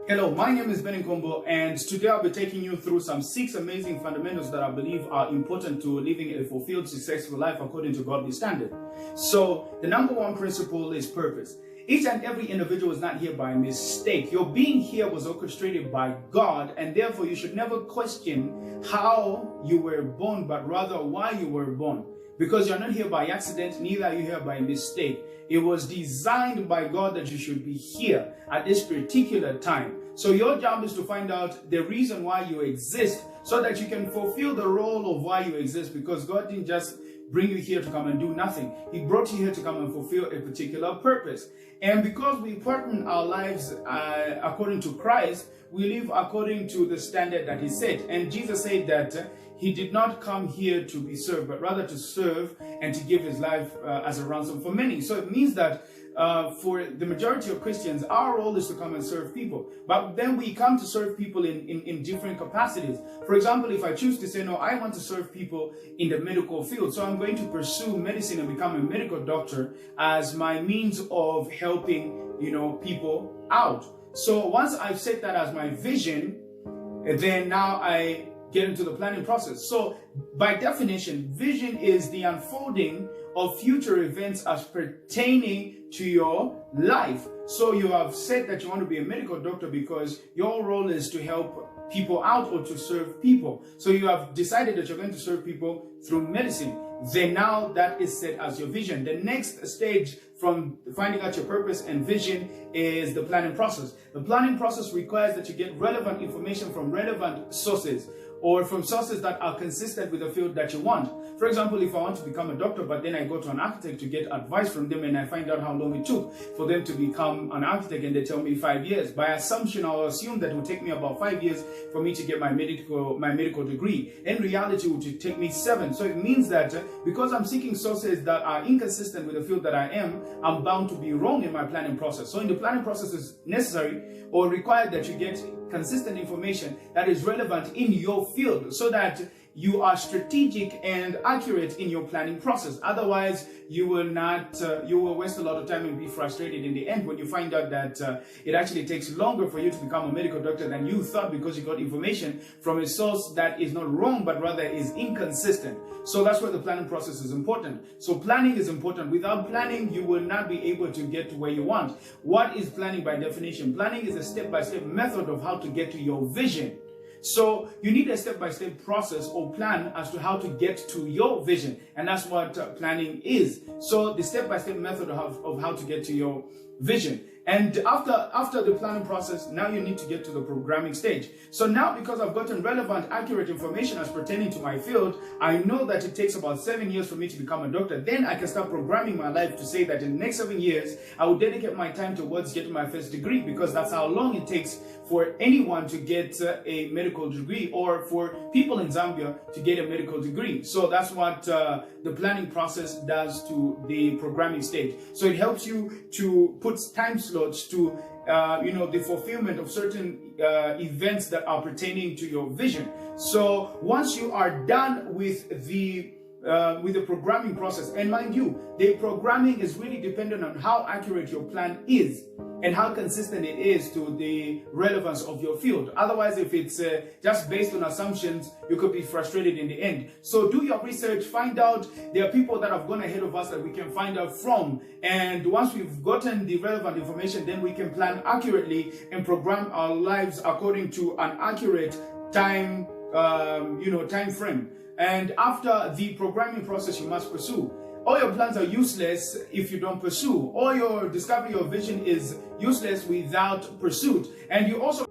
Hello, my name is Benny Kombo, and today I'll be taking you through some 6 amazing fundamentals that I believe are important to living a fulfilled, successful life according to godly standard. So, the number 1 principle is purpose. Each and every individual is not here by mistake. Your being here was orchestrated by God, and therefore you should never question how you were born, but rather why you were born. Because you're not here by accident, neither are you here by mistake. It was designed by God that you should be here at this particular time. So your job is to find out the reason why you exist so that you can fulfill the role of why you exist, because God didn't just bring you here to come and do nothing. He brought you here to come and fulfill a particular purpose. And because we pattern our lives according to Christ, we live according to the standard that He set. And Jesus said that He did not come here to be served, but rather to serve and to give His life as a ransom for many. So it means that for the majority of Christians, our role is to come and serve people. But then we come to serve people in different capacities. For example, if I choose to say, no, I want to serve people in the medical field, so I'm going to pursue medicine and become a medical doctor as my means of helping, people out. So once I've set that as my vision, then now I get into the planning process. So by definition, vision is the unfolding of future events as pertaining to your life. So you have said that you want to be a medical doctor because your role is to help people out or to serve people. So you have decided that you're going to serve people through medicine. Then now that is set as your vision. The next stage from finding out your purpose and vision is the planning process. The planning process requires that you get relevant information from relevant sources, or from sources that are consistent with the field that you want. For example, if I want to become a doctor, but then I go to an architect to get advice from them, and I find out how long it took for them to become an architect, and they tell me 5 years. By assumption, I'll assume that it will take me about 5 years for me to get my medical degree. In reality, it will take me 7. So it means that because I'm seeking sources that are inconsistent with the field that I am, I'm bound to be wrong in my planning process. So in the planning process, it's necessary or required that you get consistent information that is relevant in your field so that you are strategic and accurate in your planning process. Otherwise, you will waste a lot of time and be frustrated in the end when you find out that it actually takes longer for you to become a medical doctor than you thought, because you got information from a source that is not wrong, but rather is inconsistent. So that's why the planning process is important. So planning is important. Without planning, you will not be able to get to where you want. What is planning by definition? Planning is a step-by-step method of how to get to your vision. So you need a step-by-step process or plan as to how to get to your vision. And that's what planning is. So the step-by-step method of how to get to your vision. And after the planning process, now you need to get to the programming stage. So now, because I've gotten relevant, accurate information as pertaining to my field, I know that it takes about 7 years for me to become a doctor. Then I can start programming my life to say that in the next 7 years, I will dedicate my time towards getting my first degree, because that's how long it takes for anyone to get a medical degree, or for people in Zambia to get a medical degree. So that's what the planning process does to the programming stage. So it helps you to put time slots to the fulfillment of certain events that are pertaining to your vision. So once you are done with the programming process, and mind you, the programming is really dependent on how accurate your plan is and how consistent it is to the relevance of your field. Otherwise, if it's just based on assumptions, you could be frustrated in the end. So do your research, find out. There are people that have gone ahead of us that we can find out from. And once we've gotten the relevant information, then we can plan accurately and program our lives according to an accurate time frame. And after the programming process, you must pursue. All your plans are useless if you don't pursue. All your discovery of vision is useless without pursuit. And you also